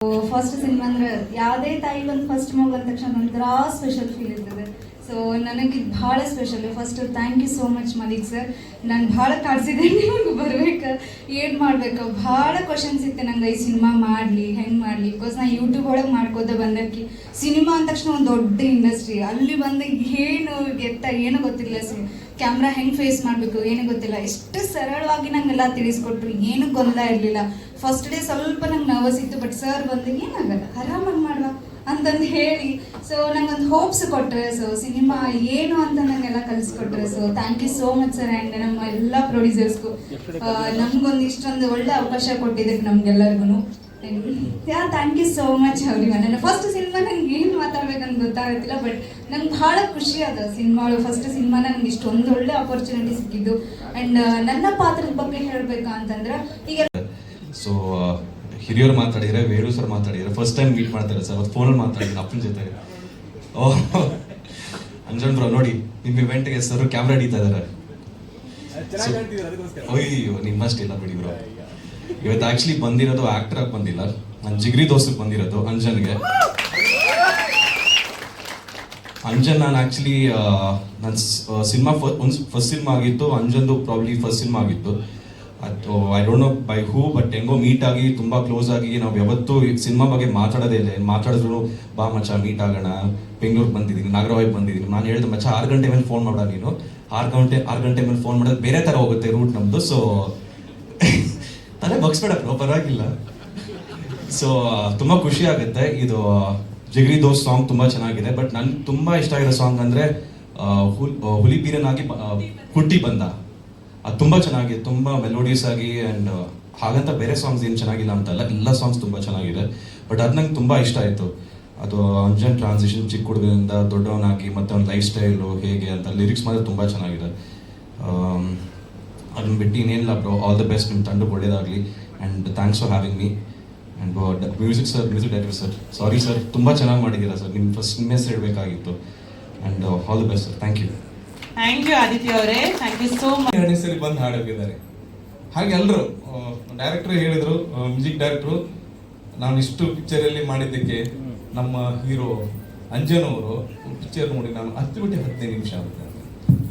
First cinema ಅಂದ್ರೆ ಯಾವುದೇ ತಾಯಿಗೆ ಒಂದು ಫಸ್ಟ್ ಮಗು ಅಂದ ತಕ್ಷಣ ಒಂಥರ ಸ್ಪೆಷಲ್ ಫೀಲ್ ಇರ್ತದೆ. ಸೊ ನನಗೆ ಇದು ಭಾಳ special. First thank you so much Malik sir. ನಾನು ಭಾಳ ಕಾಡ್ಸಿದ್ದೆ ನಿಮಗೆ ಬರ್ಬೇಕು, ಏನು ಮಾಡಬೇಕು, ಭಾಳ ಕ್ವಶನ್ಸ್ ಇತ್ತು ನಂಗೆ. ಈ ಸಿನಿಮಾ ಮಾಡಲಿ ಹೆಂಗೆ ಮಾಡಲಿ, ಬಿಕಾಸ್ ನಾನು ಯೂಟ್ಯೂಬ್ ಒಳಗೆ ಮಾಡ್ಕೋತ ಬಂದಕ್ಕೆ. ಸಿನಿಮಾ ಅಂದ ತಕ್ಷಣ ಒಂದು ದೊಡ್ಡ ಇಂಡಸ್ಟ್ರಿ, ಅಲ್ಲಿ ಬಂದು ಏನು ಎತ್ತ ಏನೂ ಗೊತ್ತಿಲ್ಲ. ಕ್ಯಾಮ್ರಾ ಹೆಂಗೆ ಫೇಸ್ ಮಾಡಬೇಕು ಏನೂ ಗೊತ್ತಿಲ್ಲ. ಎಷ್ಟು ಸರಳವಾಗಿ ನಂಗೆಲ್ಲ ತಿಳಿಸ್ಕೊಟ್ರು, ಏನೂ ಗೊಂದಲ ಇರಲಿಲ್ಲ. ಫಸ್ಟ್ ಡೇ ಸ್ವಲ್ಪ ನಂಗೆ ನರ್ವಸ್ ಇತ್ತು, ಬಟ್ ಸರ್ ಬಂದು ಏನಾಗಲ್ಲ ಆರಾಮಾಗಿ ಮಾಡುವ ಅಂತಂದು ಹೇಳಿ ಸೊ ನಂಗೊಂದು ಹೋಪ್ಸ್ ಕೊಟ್ಟರೆ. ಸೊ ಸಿನಿಮಾ ಏನು ಅಂತ ನಂಗೆಲ್ಲ ಕಲಿಸ್ಕೊಟ್ರೆ. So thank you so much sir. And ನಮ್ಮ ಎಲ್ಲ ಪ್ರೊಡ್ಯೂಸರ್ಸ್ಗೂ ನಮಗೊಂದು ಇಷ್ಟೊಂದು ಒಳ್ಳೆ ಅವಕಾಶ ಕೊಟ್ಟಿದ್ದಕ್ಕೆ ನಮ್ಗೆಲ್ಲರಿಗೂ ಥ್ಯಾಂಕ್ ಯು ಸೋ ಮಚ್ ಅವ್ರಿಗೆ. ನನ್ನ ಫಸ್ಟ್ ಸಿನಿಮಾ ನಂಗೆ ಏನು ಮಾತಾಡ್ಬೇಕಂತ ಗೊತ್ತಾಗುತ್ತಿಲ್ಲ, ಬಟ್ ನಂಗೆ ಭಾಳ ಖುಷಿ ಅದ ಸಿನಿಮಾ. ಫಸ್ಟ್ ಸಿನಿಮಾ ನಂಗೆ ಇಷ್ಟೊಂದು ಒಳ್ಳೆ ಆಪರ್ಚುನಿಟಿ ಸಿಕ್ಕಿದ್ದು. ಆ್ಯಂಡ್ ನನ್ನ ಪಾತ್ರದ ಬಗ್ಗೆ ಹೇಳಬೇಕು ಅಂತಂದ್ರೆ ಈಗ ಸೊ ಹಿರಿಯರು ಮಾತಾಡಿದ್ರೆ, ವೇಣು ಸರ್ ಮಾತಾಡಿದ್ರೆ, ಫಸ್ಟ್ ಟೈಮ್ ಮೀಟ್ ಮಾಡ್ತಾರೆ ಸರ್. ಅವತ್ತು ಫೋನಲ್ಲಿ ಮಾತಾಡಿದ್ರು ಅಪ್ಪನ ಜೊತೆ. ಅಂಜನ್ ಬ್ರೋ ನೋಡಿ, ನಿಮ್ಮ ಇವೆಂಟ್ಗೆ ಸರ್ ಕ್ಯಾಮ್ರಾ ಹಿಡಿತಾ ಇದಾರೆ. ಅಯ್ಯೋ ನಿಮ್ಮಷ್ಟಿಲ್ಲ ಬಿಡಿ ಬ್ರೋ. ಇವತ್ತು ಆಕ್ಚುಲಿ ಬಂದಿರೋದು ಆಕ್ಟರ್ ಆಗಿ ಬಂದಿಲ್ಲ, ನನ್ನ ಜಿಗ್ರಿ ದೋಸ್ತಕ್ಕೆ ಬಂದಿರೋದು ಅಂಜನ್ಗೆ. ಅಂಜನ್ ನಾನು ಆಕ್ಚುಲಿ ನನ್ನ ಸಿನಿಮಾ ಫಸ್ಟ್ ಸಿನಿಮಾ ಆಗಿತ್ತು, ಅಂಜನ್ದು ಪ್ರಾಬ್ಲಿ ಫಸ್ಟ್ ಸಿನಿಮಾ ಆಗಿತ್ತು. ಅದು I don't know by who, but ಹೆಂಗೋ ಮೀಟ್ ಆಗಿ ತುಂಬ ಕ್ಲೋಸ್ ಆಗಿ ನಾವು ಯಾವತ್ತೂ ಸಿನಿಮಾ ಬಗ್ಗೆ ಮಾತಾಡೋದೇ ಇಲ್ಲ. ಮಾತಾಡಿದ್ರು ಬಾ ಮಚ್ಚ ಮೀಟ್ ಆಗೋಣ, ಬೆಂಗಳೂರಿಗೆ ಬಂದಿದ್ದೀನಿ, ನಾಗರವಾಯಿಗೆ ಬಂದಿದ್ದೀನಿ. ನಾನು ಹೇಳಿದೆ ಮಚ್ಚ 6 ಗಂಟೆ ಮೇಲೆ ಫೋನ್ ಮಾಡ, ನೀನು 6 ಗಂಟೆ ಮೇಲೆ ಫೋನ್ ಮಾಡೋದು ಬೇರೆ ಥರ ಹೋಗುತ್ತೆ ರೂಟ್ ನಮ್ಮದು. ಸೊ ತಲೆ ಬಗ್ಸ್ಬೇಡ ಪರವಾಗಿಲ್ಲ. ಸೊ ತುಂಬ ಖುಷಿ ಆಗುತ್ತೆ. ಇದು ಜಿಗ್ರಿ ದೋಸ್ ಸಾಂಗ್ ತುಂಬ ಚೆನ್ನಾಗಿದೆ. ಬಟ್ ನನ್ಗೆ ತುಂಬ ಇಷ್ಟ ಆಗಿರೋ ಸಾಂಗ್ ಅಂದರೆ ಹುಲಿ ಬೀರನಾಗಿ ಹುಟ್ಟಿ ಬಂದ. ಅದು ತುಂಬ ಚೆನ್ನಾಗಿದೆ, ತುಂಬ ಮೆಲೋಡಿಯಸ್ ಆಗಿ. ಆ್ಯಂಡ್ ಹಾಗಂತ ಬೇರೆ ಸಾಂಗ್ಸ್ ಏನು ಚೆನ್ನಾಗಿಲ್ಲ ಅಂತಲ್ಲ, ಎಲ್ಲ ಸಾಂಗ್ಸ್ ತುಂಬ ಚೆನ್ನಾಗಿದೆ. ಬಟ್ ಅದು ನಂಗೆ ತುಂಬ ಇಷ್ಟ ಆಯಿತು. ಅದು ಅಂಜನ್ ಟ್ರಾನ್ಸಿಷನ್, ಚಿಕ್ಕ ಹುಡುಗರಿಂದ ದೊಡ್ಡವನಾಗಿ ಮತ್ತು ಅವ್ನ ಲೈಫ್ ಸ್ಟೈಲು ಹೇಗೆ ಅಂತ ಲಿರಿಕ್ಸ್ ಮಾತ್ರ ತುಂಬ ಚೆನ್ನಾಗಿದೆ. ಅದನ್ನ ಬಿಟ್ಟು ಇನ್ನೇನಿಲ್ಲ ಬ್ರೋ. ಆಲ್ ದ ಬೆಸ್ಟ್, ನಿಮ್ಮ ತಂಡಕ್ಕೆ ಒಳ್ಳೇದಾಗಲಿ. And thanks for having me. And music director sir, sorry sir, ತುಂಬ ಚೆನ್ನಾಗಿ ಮಾಡಿದ್ದೀರಾ ಸರ್. ನಿಮ್ಮ ಫಸ್ಟ್ ನಿಮ್ಮ ಹೆಸರು ಇಡಬೇಕಾಗಿತ್ತು. And all the best sir. Thank you. Thank you Aditya ಅವರೇ, ಥ್ಯಾಂಕ್ ಯು ಸೋ ಮಚ್. 2 ಸರಿ ಬಂದು ಹಾಡೋಗಿದ್ದಾರೆ. ಹಾಗೆ ಎಲ್ಲರೂ ಡೈರೆಕ್ಟರ್ ಹೇಳಿದ್ರು, ಮ್ಯೂಸಿಕ್ ಡೈರೆಕ್ಟ್ರು, ನಾನು ಇಷ್ಟು ಪಿಕ್ಚರಲ್ಲಿ ಮಾಡಿದ್ದಕ್ಕೆ ನಮ್ಮ ಹೀರೋ ಅಂಜನ್ ಅವರು ಪಿಕ್ಚರ್ ನೋಡಿ ನಾನು 10 ಬಿಟ್ಟು 15 ನಿಮಿಷ ಆಗುತ್ತೆ.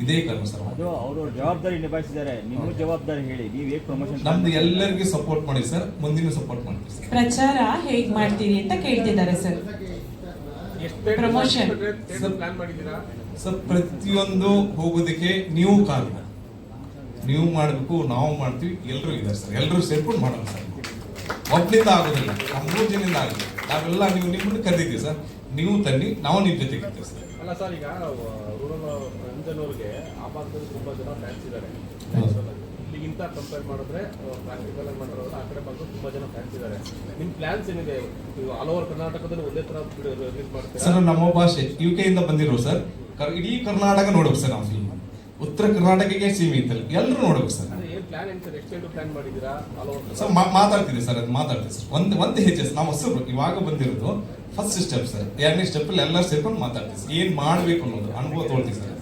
ಇದೇ ಕಾರಣ ಸರ್. ಅವರು ಜವಾಬ್ದಾರಿ ನಿಭಾಯಿಸಿದ್ದಾರೆ, ನಿಮ್ಮ ಜವಾಬ್ದಾರಿ ಹೇಳಿ, ನೀವು ಹೇಗೆ ಪ್ರಮೋಷನ್? ನಮ್ದು ಎಲ್ಲರಿಗೂ ಸಪೋರ್ಟ್ ಮಾಡಿ ಸರ್, ಮುಂದಿನ ಸಪೋರ್ಟ್ ಮಾಡ್ತೀವಿ ಸರ್. ಪ್ರಚಾರ ಹೇಗ್ ಮಾಡ್ತೀರಿ ಅಂತ ಕೇಳ್ತಿದ್ದಾರೆ ಸರ್. ಪ್ರಮೋಷನ್ ಸರ್ ಪ್ರತಿಯೊಂದು ಹೋಗೋದಕ್ಕೆ ನೀವು ಕಾರಣ, ನೀವು ಮಾಡಬೇಕು, ನಾವು ಮಾಡ್ತೀವಿ, ಎಲ್ಲರೂ ಇದ್ದಾರೆ ಸರ್. ಎಲ್ಲರೂ ಸೇರ್ಕೊಂಡು ಮಾಡೋಣ ಸರ್. ಒಬ್ಬನಿಂದ ಆಗೋದಿಲ್ಲ, ನಮ್ಮ 3 ಜನದಿಂದ ಆಗಿದೆ. ನಾವೆಲ್ಲ ನೀವು ನಿಮ್ಮನ್ನು ಕರೆದಿದ್ದೀವಿ ಸರ್, ನೀವು ತನ್ನಿ, ನಾವು ನಿಮ್ಮ ಜೊತೆಗೆ ಇರ್ತೀವಿ ಸರ್. ಅಲ್ಲ ಸರ್, ಈಗ ರೂರಲ್ ಅಂಜನವ್ರಿಗೆ ಆ ಭಾಗದಲ್ಲಿ ತುಂಬಾ ಜನ ಫ್ಯಾನ್ಸ್ ಇದ್ದಾರೆ. ಇಲ್ಲಿಗಿಂತ ಕಂಪೇರ್ ಮಾಡಿದ್ರೆ ಪ್ರಾಕ್ಟಿಕಲ್ ಆಗಿ ಮಾಡಿರೋದು ಆ ಕಡೆ ಭಾಗದಲ್ಲಿ ತುಂಬಾ ಜನ ಫ್ಯಾನ್ಸ್ ಇದ್ದಾರೆ. ನಿಮ್ಮ ಪ್ಲಾನ್ಸ್ ಏನಿದೆ? ಆಲ್ ಓವರ್ ಕರ್ನಾಟಕದಲ್ಲಿ ಒಂದೇ ತರ ರಿಲೀಸ್ ಮಾಡ್ತೀರಾ ಸರ್? ನಮ್ಮ ಭಾಷೆ UK ಇಂದ ಬಂದಿರೋ ಸರ್, ಇಡೀ ಕರ್ನಾಟಕ ನೋಡ್ಬೇಕು ಸರ್. ನಾವು ಫಿಲ್ಮ್ ಉತ್ತರ ಕರ್ನಾಟಕಕ್ಕೆ ಸೀಮಿತ, ಎಲ್ಲರೂ ನೋಡ್ಬೇಕು ಸರ್. ಏನ್ ಪ್ಲಾನ್ ಏನು ಸರ್? ಎಕ್ಸ್ಟೆಂಡ್ ಪ್ಲಾನ್ ಮಾಡಿದ್ದೀರಾ ಆಲ್ ಓವರ್ ಸರ್? ಮಾತಾಡ್ತಿದ್ದೀವಿ ಸರ್, ಅದು ಮಾತಾಡ್ತೀವಿ ಸರ್. ಒಂದು ಹೆಜ್ಜೆ ನಾವು ಹೊಸಬ್ರು ಇವಾಗ ಬಂದಿರೋದು, ಫಸ್ಟ್ ಸ್ಟೆಪ್ ಸರ್. 2ನೇ ಸ್ಟೆಪ್ಪಲ್ಲಿ ಎಲ್ಲರೂ ಸೇರ್ಕೊಂಡು ಮಾತಾಡ್ತೀವಿ ಸರ್. ಏನು ಮಾಡಬೇಕು ಅನ್ನೋದು ಅನುಭವ ತೊಗೊಳ್ತೀವಿ ಸರ್.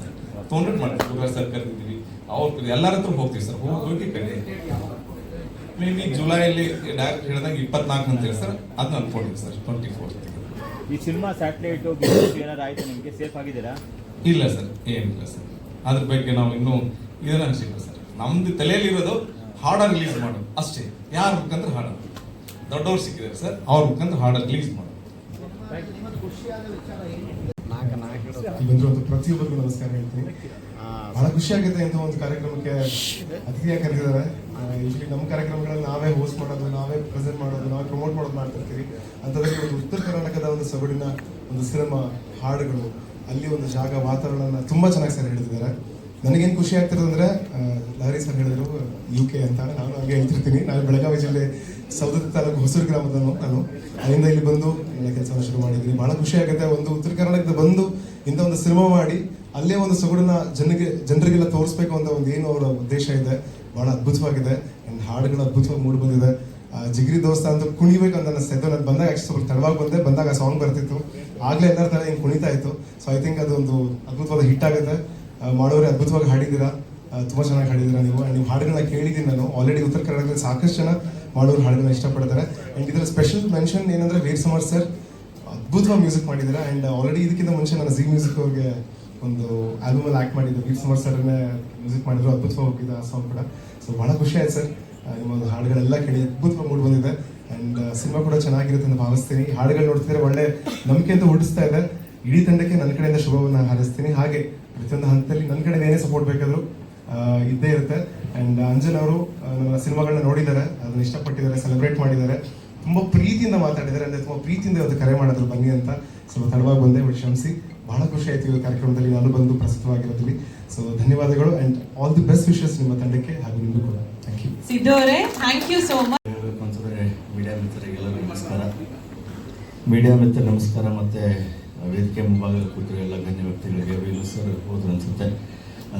ತೊಗೊಂಡು ಮಾಡ್ತೀವಿ ಸರ್, ಕರೆದಿದ್ದೀವಿ. ಅವ್ರು ಎಲ್ಲರ ಹತ್ರ ಹೋಗ್ತೀವಿ ಸರ್. ಹೋಗಿ ಕರೆ ಮೇ ಬಿ ಜುಲೈಯಲ್ಲಿ ಡೈರೆಕ್ಟ್ ಹೇಳಿದಾಗ 24 ಅಂತ ಹೇಳಿ ಸರ್, ಅದನ್ನ ಅನ್ಕೊಂಡಿದ್ವಿ ಸರ್. 24 ಈ ಸಿನಿಮಾ ಸ್ಯಾಟಲೈಟ್ ಏನಾದ್ರು ಆಯ್ತು ನಿಮಗೆ? ಸೇಫ್ ಆಗಿದ್ದೀರಾ? ಇಲ್ಲ ಸರ್, ಏನಿಲ್ಲ ಸರ್. ಅದ್ರ ಬಗ್ಗೆ ನಾವು ಇನ್ನೂ ಇದನ್ನ ಅನಿಸಿಲ್ಲ ಸರ್. ನಮ್ದು ತಲೆಯಲ್ಲಿರೋದು ಹಾಡ ರಿಲೀಸ್ ಮಾಡೋದು ಅಷ್ಟೇ. ಯಾರ ಮುಖಾಂತರ ಹಾಡ ದೊಡ್ಡವ್ರು ಸಿಕ್ಕಿದ್ದಾರೆ ಸರ್, ಅವ್ರ ಮುಖಾಂತರ ಹಾಡ ರಿಲೀಸ್ ಮಾಡೋದು. ಬಂದಿರುವಂಥ ಪ್ರತಿಯೊಬ್ಬರಿಗೂ ನಮಸ್ಕಾರ ಹೇಳ್ತೀನಿ. ಬಹಳ ಖುಷಿ ಆಗುತ್ತೆ ಇಂಥ ಒಂದು ಕಾರ್ಯಕ್ರಮಕ್ಕೆ ಅತಿಥಿಯಾಗಿ ಕರೆದಿದ್ದಾರೆ. ಯೂಶಲಿ ನಮ್ಮ ಕಾರ್ಯಕ್ರಮಗಳಲ್ಲಿ ನಾವೇ ಹೋಸ್ಟ್ ಮಾಡೋದು, ನಾವೇ ಪ್ರೆಸೆಂಟ್ ಮಾಡೋದು, ನಾವೇ ಪ್ರಮೋಟ್ ಮಾಡೋದು ಮಾಡ್ತಿರ್ತೀವಿ. ಅಂಥದ್ರಲ್ಲಿ ಒಂದು ಉತ್ತರ ಕರ್ನಾಟಕದ ಒಂದು ಸೊಗಡಿನ ಒಂದು ಸಿನಿಮಾ ಹಾಡುಗಳು, ಅಲ್ಲಿ ಒಂದು ಜಾಗ, ವಾತಾವರಣ ತುಂಬ ಚೆನ್ನಾಗಿ ಸರ್ ಹೇಳ್ತಿದ್ದಾರೆ. ನನಗೇನು ಖುಷಿ ಆಗ್ತಿರೋದು ಅಂದರೆ, ಲಹರಿ ಸರ್ ಹೇಳಿದ್ರು UK ಅಂತ, ನಾನು ಹಾಗೆ ಹೇಳ್ತಿರ್ತೀನಿ. ನಾನು ಬೆಳಗಾವಿ ಜಿಲ್ಲೆ ಸೌದತ್ತಿ ತಾಲೂಕು ಹೊಸೂರು ಗ್ರಾಮದನು. ನಾನು ಅಲ್ಲಿಂದ ಇಲ್ಲಿ ಬಂದು ನನ್ನ ಕೆಲಸವನ್ನು ಶುರು ಮಾಡಿದ್ದೀನಿ. ಭಾಳ ಖುಷಿ ಆಗುತ್ತೆ ಒಂದು ಉತ್ತರ ಕರ್ನಾಟಕದ ಬಂದು ಇಂಥ ಒಂದು ಸಿನಿಮಾ ಮಾಡಿ ಅಲ್ಲೇ ಒಂದು ಸೊಗಡನ್ನ ಜನರಿಗೆಲ್ಲ ತೋರಿಸ್ಬೇಕು ಅಂತ ಒಂದು ಏನು ಅವರ ಉದ್ದೇಶ ಇದೆ. ಭಾಳ ಅದ್ಭುತವಾಗಿದೆ. ಆ್ಯಂಡ್ ಹಾಡುಗಳು ಅದ್ಭುತವಾಗಿ ಮೂಡಿ ಬಂದಿದೆ. ಜಿಗ್ರಿ ದೋಸ್ತ ಅಂತ ಕುಣಿಬೇಕು ಅಂತ ಅನಿಸ್ತಾಯಿತ್ತು. ನಾನು ಬಂದಾಗ ಆ್ಯಕ್ಚುಲಿ ಸ್ವಲ್ಪ ತಡವಾಗಿ ಬಂದಾಗ ಆ ಸಾಂಗ್ ಬರ್ತಿತ್ತು. ಆಗಲೇ ಎಲ್ಲರ ಥರ ಹಿಂಗೆ ಕುಣಿತಾ ಇತ್ತು. ಸೊ ಐ ಥಿಂಕ್ ಅದೊಂದು ಅದ್ಭುತವಾದ ಹಿಟ್ ಆಗುತ್ತೆ. ಮಾಡೋರೆ ಅದ್ಭುತವಾಗಿ ಹಾಡಿದ್ದೀರಾ. ತುಂಬ ಚೆನ್ನಾಗಿ ಹಾಡಿದ್ದೀರಾ ನೀವು. ಆ್ಯಂಡ್ ನಿಮ್ಮ ಹಾಡುಗಳನ್ನ ಕೇಳಿದ್ದೀನಿ ನಾನು. ಆಲ್ರೆಡಿ ಉತ್ತರ ಕರ್ನಾಟಕದಲ್ಲಿ ಸಾಕಷ್ಟು ಜನ ಮಾಡೋರು ಹಾಡುಗಳನ್ನ ಇಷ್ಟಪಡ್ತಾರೆ. ಆ್ಯಂಡ್ ಇದರ ಸ್ಪೆಷಲ್ ಮೆನ್ಷನ್ ಏನಂದರೆ ವೀರ್ ಸಮರ್ ಸರ್ ಅದ್ಭುತವಾಗಿ ಮ್ಯೂಸಿಕ್ ಮಾಡಿದ್ದಾರೆ. ಆ್ಯಂಡ್ ಆಲ್ರೆಡಿ ಇದಕ್ಕಿಂತ ಮುಂಚೆ ನಾನು ಜಿ ಮ್ಯೂಸಿಕ್ ಅವ್ರಿಗೆ ಒಂದು ಆಲ್ಬಮಲ್ಲಿ ಆ್ಯಕ್ಟ್ ಮಾಡಿದ್ದೆ. ವೀರ್ ಸಮರ್ ಸರ್ನೇ ಮ್ಯೂಸಿಕ್ ಮಾಡಿದ್ರು, ಅದ್ಭುತವಾಗಿ ಹೋಗಿದೆ ಆ ಸಾಂಗ್ ಕೂಡ. ಸೊ ಭಾಳ ಖುಷಿ ಆಯ್ತು ಸರ್, ನಿಮ್ಮ ಒಂದು ಹಾಡುಗಳೆಲ್ಲ ಕೇಳಿ ಅದ್ಭುತವಾಗಿ ಮೂಡಿ ಬಂದಿದೆ. ಆ್ಯಂಡ್ ಸಿನಿಮಾ ಕೂಡ ಚೆನ್ನಾಗಿರುತ್ತೆ ಅಂತ ಭಾವಿಸ್ತೀನಿ. ಹಾಡುಗಳು ನೋಡ್ತಿದ್ರೆ ಒಳ್ಳೆ ನಂಬಿಕೆ ಅಂತ ಹುಟ್ಟಿಸ್ತಾ ಇದೆ. ಇಡೀ ತಂಡಕ್ಕೆ ನನ್ನ ಕಡೆಯಿಂದ ಶುಭವನ್ನು ಹಾರೈಸ್ತೀನಿ. ಹಾಗೆ ಪ್ರತಿಯೊಂದು ಹಂತದಲ್ಲಿ ನನ್ನ ಕಡೆ ಏನೇ ಸಪೋರ್ಟ್ ಬೇಕಾದರೂ ಇದ್ದೇ ಇರುತ್ತೆ. ಆ್ಯಂಡ್ ಅಂಜನ್ ಅವರು ನನ್ನ ಸಿನಿಮಾಗಳನ್ನ ನೋಡಿದ್ದಾರೆ, ಅದನ್ನ ಇಷ್ಟಪಟ್ಟಿದ್ದಾರೆ, ಸೆಲೆಬ್ರೇಟ್ ಮಾಡಿದ್ದಾರೆ, ತುಂಬ ಪ್ರೀತಿಯಿಂದ ಮಾತಾಡಿದ್ದಾರೆ. ಅಂದರೆ ತುಂಬ ಪ್ರೀತಿಯಿಂದ ಇವತ್ತು ಕರೆ ಮಾಡಿದ್ರು ಬನ್ನಿ ಅಂತ. ಸ್ವಲ್ಪ ತಡವಾಗಿ ಬಂದೆ, ಬಟ್ ಕ್ಷಮಿಸಿ. ಬಹಳ ಖುಷಿ ಆಯ್ತು ಈ ಕಾರ್ಯಕ್ರಮದಲ್ಲಿ ನಾನು ಬಂದು ಪ್ರಸ್ತುತವಾಗಿರೋದ್ರಲ್ಲಿ. ಸೊ ಧನ್ಯವಾದಗಳು and all the best wishes ನಿಮ್ಮ ತಂಡಕ್ಕೆ ಹಾಗೂ ನಿಮಗೂ ಕೂಡ. Thank you. ಸಿದ್ದು ಅವರೇ, ಥ್ಯಾಂಕ್ ಯು ಸೋ ಮಚ್. ಹೇಳಬೇಕು ಅಂತಂದರೆ ಮೀಡಿಯಾ ಮಿತ್ರರಿಗೆಲ್ಲರಿಗೂ ನಮಸ್ಕಾರ. ಮೀಡಿಯಾ ಮಿತ್ರ ನಮಸ್ಕಾರ. ಮತ್ತು ವೇದಿಕೆ ಮುಂಭಾಗದಲ್ಲಿ ಕೂತಿರೋ ಎಲ್ಲ ಗಣ್ಯ ವ್ಯಕ್ತಿಗಳಿಗೆ ವೀಲು ಸರ್ ಹೋದ್ರು ಅನಿಸುತ್ತೆ,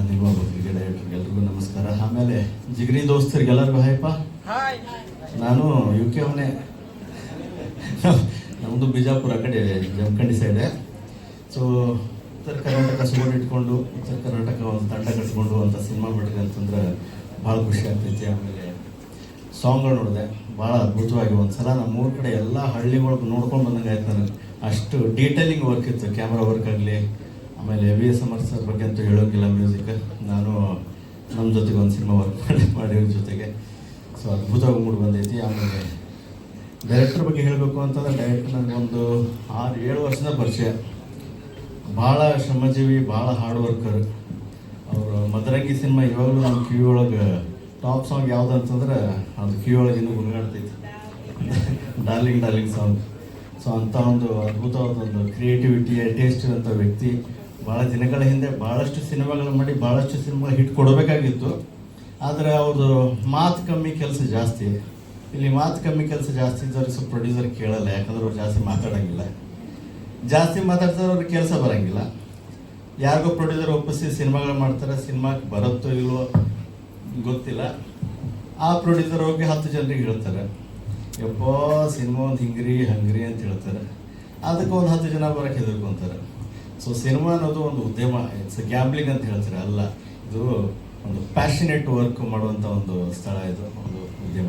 ನಿರ್ಮಾಣ ಕ್ರಿಕೆಟ್ ಡೈರೆಕ್ಟರ್ಗೆ ಎಲ್ರಿಗೂ ನಮಸ್ಕಾರ. ಆಮೇಲೆ ಜಿಗರಿ ದೋಸ್ತರಿಗೆಲ್ಲರಿಗೂ ಹಾಯಪ್ಪ. ನಾನು ಯು ಕೆ ಅವನೇ, ನಮ್ಮದು ಬಿಜಾಪುರ ಆ ಕಡೆ ಜಮಖಂಡಿ ಸೈಡೆ. ಸೊ ಉತ್ತರ ಕರ್ನಾಟಕ ಸುಗೋಡ್ ಇಟ್ಕೊಂಡು ಉತ್ತರ ಕರ್ನಾಟಕ ಒಂದು ತಂಡ ಕಟ್ಕೊಂಡು ಅಂತ ಸಿನಿಮಾ ಮಾಡಿದೆ ಅಂತಂದ್ರೆ ಭಾಳ ಖುಷಿ ಆಗ್ತೈತಿ. ಆಮೇಲೆ ಸಾಂಗ್ಗಳು ನೋಡಿದೆ, ಭಾಳ ಅದ್ಭುತವಾಗಿ. ಒಂದ್ಸಲ ನಮ್ಮೂರ ಕಡೆ ಎಲ್ಲ ಹಳ್ಳಿಗಳು ನೋಡ್ಕೊಂಡು ಬಂದಂಗೆ ಆಯ್ತು ನನಗೆ. ಅಷ್ಟು ಡೀಟೇಲಿಂಗ್ ವರ್ಕ್ ಇತ್ತು, ಕ್ಯಾಮ್ರಾ ವರ್ಕ್ ಆಗಲಿ. ಆಮೇಲೆ ವಿ ಎಸ್ ಸಮರ್ ಸರ್ ಬಗ್ಗೆ ಅಂತೂ ಹೇಳೋಂಗಿಲ್ಲ, ಮ್ಯೂಸಿಕ್. ನಾನು ನಮ್ಮ ಜೊತೆಗೆ ಒಂದು ಸಿನಿಮಾ ವರ್ಕ್ ಮಾಡಿರೋ ಜೊತೆಗೆ. ಸೊ ಅದ್ಭುತವಾಗಿ ಮೂಡಿ ಬಂದೈತಿ. ಆಮೇಲೆ ಡೈರೆಕ್ಟರ್ ಬಗ್ಗೆ ಹೇಳಬೇಕು ಅಂತಂದ್ರೆ ಡೈರೆಕ್ಟರ್ ನನಗೊಂದು 6-7 ವರ್ಷದ ಪರಿಚಯ. ಭಾಳ ಶ್ರಮಜೀವಿ, ಭಾಳ ಹಾರ್ಡ್ ವರ್ಕರ್ ಅವರು. ಮದರಂಗಿ ಸಿನಿಮಾ ಇವಾಗಲೂ ನಮ್ಮ ಕಿವಿ ಒಳಗೆ ಟಾಪ್ ಸಾಂಗ್ ಯಾವುದು ಅಂತಂದ್ರೆ ಅದು ಕಿವಿ ಒಳಗೆ ಇನ್ನೂ ಗುಣಗಾಡ್ತೈತಿ, ಡಾರ್ಲಿಂಗ್ ಡಾರ್ಲಿಂಗ್ ಸಾಂಗ್. ಸೊ ಅಂಥ ಒಂದು ಅದ್ಭುತವಾದ ಒಂದು ಕ್ರಿಯೇಟಿವಿಟಿ, ಟೇಸ್ಟ್ ಇರೋಂಥ ವ್ಯಕ್ತಿ. ಭಾಳ ದಿನಗಳ ಹಿಂದೆ ಭಾಳಷ್ಟು ಸಿನಿಮಾಗಳು ಮಾಡಿ ಭಾಳಷ್ಟು ಸಿನಿಮಾ ಹಿಟ್ ಕೊಡಬೇಕಾಗಿತ್ತು. ಆದರೆ ಅವ್ರದ್ದು ಮಾತು ಕಮ್ಮಿ, ಕೆಲಸ ಜಾಸ್ತಿ. ಇಲ್ಲಿ ಮಾತು ಕಮ್ಮಿ, ಕೆಲಸ ಜಾಸ್ತಿ ಇದ್ದವ್ರಿಗೆ ಸ್ವಲ್ಪ ಪ್ರೊಡ್ಯೂಸರ್ ಕೇಳಲ್ಲ, ಯಾಕಂದ್ರೆ ಅವ್ರು ಜಾಸ್ತಿ ಮಾತಾಡೋಂಗಿಲ್ಲ. ಜಾಸ್ತಿ ಮಾತಾಡ್ತಾರೆ, ಅವ್ರಿಗೆ ಕೆಲಸ ಬರೋಂಗಿಲ್ಲ. ಯಾರಿಗೋ ಪ್ರೊಡ್ಯೂಸರ್ ಒಪ್ಪಿಸಿ ಸಿನಿಮಾಗಳು ಮಾಡ್ತಾರೆ, ಸಿನಿಮಾಗೆ ಬರುತ್ತೋ ಇಲ್ವೋ ಗೊತ್ತಿಲ್ಲ. ಆ ಪ್ರೊಡ್ಯೂಸರ್ ಹೋಗಿ 10 ಜನರಿಗೆ ಹೇಳ್ತಾರೆ, ಯಪ್ಪೋ ಸಿನಿಮಾ ಒಂದು ಹಂಗ್ರಿ ಅಂತ ಹೇಳ್ತಾರೆ. ಅದಕ್ಕೆ ಒಂದು 10 ಜನ ಬರೋಕ್ಕೆ ಹೆದರ್ಕೊಂತಾರೆ. ಸೊ ಸಿನಿಮಾ ಅನ್ನೋದು ಒಂದು ಉದ್ಯಮ, ಇಟ್ಸ್ ಗ್ಯಾಮ್ಲಿಂಗ್ ಅಂತ ಹೇಳ್ತಾರೆ. ಅಲ್ಲ, ಇದು ಒಂದು ಪ್ಯಾಷನೇಟ್ ವರ್ಕ್ ಮಾಡುವಂಥ ಒಂದು ಸ್ಥಳ, ಇದು ಒಂದು ಉದ್ಯಮ.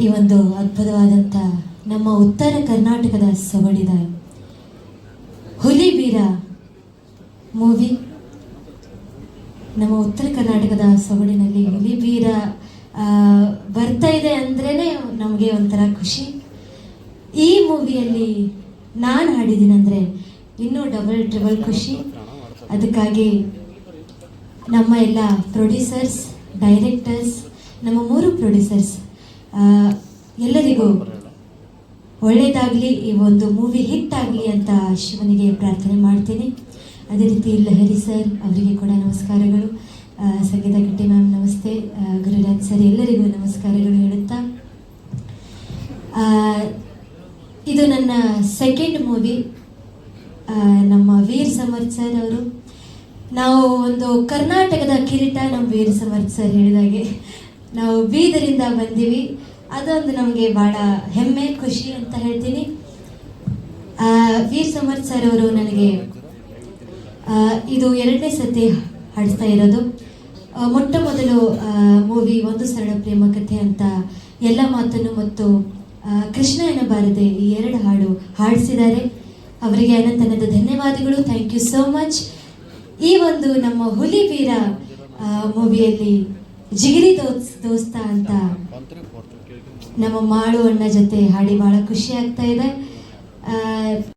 ಈ ಒಂದು ಅದ್ಭುತವಾದಂಥ ನಮ್ಮ ಉತ್ತರ ಕರ್ನಾಟಕದ ಸೊಗಡಿದ ಹುಲಿಬೀರ ಮೂವಿ, ನಮ್ಮ ಉತ್ತರ ಕರ್ನಾಟಕದ ಸೊಗಡಿನಲ್ಲಿ ಹುಲಿಬೀರ ಬರ್ತಾ ಇದೆ ಅಂದ್ರೇ ನಮಗೆ ಒಂಥರ ಖುಷಿ. ಈ ಮೂವಿಯಲ್ಲಿ ನಾನು ಹಾಡಿದ್ದೀನಂದರೆ ಇನ್ನೂ ಡಬಲ್ ಟ್ರಿಬಲ್ ಖುಷಿ. ಅದಕ್ಕಾಗಿ ನಮ್ಮ ಎಲ್ಲ ಪ್ರೊಡ್ಯೂಸರ್ಸ್, ಡೈರೆಕ್ಟರ್ಸ್, ನಮ್ಮ 3 ಪ್ರೊಡ್ಯೂಸರ್ಸ್ ಎಲ್ಲರಿಗೂ ಒಳ್ಳೆಯದಾಗಲಿ, ಈ ಒಂದು ಮೂವಿ ಹಿಟ್ ಆಗಲಿ ಅಂತ ಶಿವನಿಗೆ ಪ್ರಾರ್ಥನೆ ಮಾಡ್ತೀನಿ. ಅದೇ ರೀತಿ ಲಹರಿ ಸರ್ ಅವರಿಗೆ ಕೂಡ ನಮಸ್ಕಾರಗಳು. ಸಂಗೀತ ಕಟ್ಟಿ ಮ್ಯಾಮ್ ನಮಸ್ತೆ, ಗುರುರಾಜ್ ಸರ್ ಎಲ್ಲರಿಗೂ ನಮಸ್ಕಾರಗಳು ಹೇಳುತ್ತಾ, ಇದು ನನ್ನ ಸೆಕೆಂಡ್ ಮೂವಿ. ನಮ್ಮ ವೀರ್ ಸಮರ್ಥ್ ಸರ್ ಅವರು, ನಾವು ಒಂದು ಕರ್ನಾಟಕದ ಕಿರೀಟ. ನಮ್ಮ ವೀರ್ ಸಮರ್ಥ್ ಸರ್ ಹೇಳಿದಾಗೆ ನಾವು ಬೀದರಿಂದ ಬಂದೀವಿ, ಅದೊಂದು ನಮಗೆ ಭಾಳ ಹೆಮ್ಮೆ, ಖುಷಿ ಅಂತ ಹೇಳ್ತೀನಿ. ವೀರ್ ಸಮರ್ಥ್ ಸರ್ ಅವರು ನನಗೆ ಇದು 2ನೇ ಸತಿ ಹಾಡಿಸ್ತಾ ಇರೋದು. ಮೊಟ್ಟ ಮೊದಲು ಮೂವಿ ಒಂದು ಸರಳ ಪ್ರೇಮ ಕಥೆ ಅಂತ ಎಲ್ಲ ಮಾತನ್ನು ಮತ್ತು ಕೃಷ್ಣ ಎನ್ನಬಾರದೆ ಈ 2 ಹಾಡು ಹಾಡಿಸಿದ್ದಾರೆ. ಅವರಿಗೆ ಅನಂತನದ ಧನ್ಯವಾದಗಳು. Thank you so much. ಈ ಒಂದು ನಮ್ಮ ಹುಲಿಬೀರ ಮೂವಿಯಲ್ಲಿ ಜಿಗಿರಿ ದೋಸ್ತ ಅಂತ ನಮ್ಮ ಮಾಳು ಅಣ್ಣ ಜೊತೆ ಹಾಡಿ ಭಾಳ ಖುಷಿ ಆಗ್ತಾ ಇದೆ.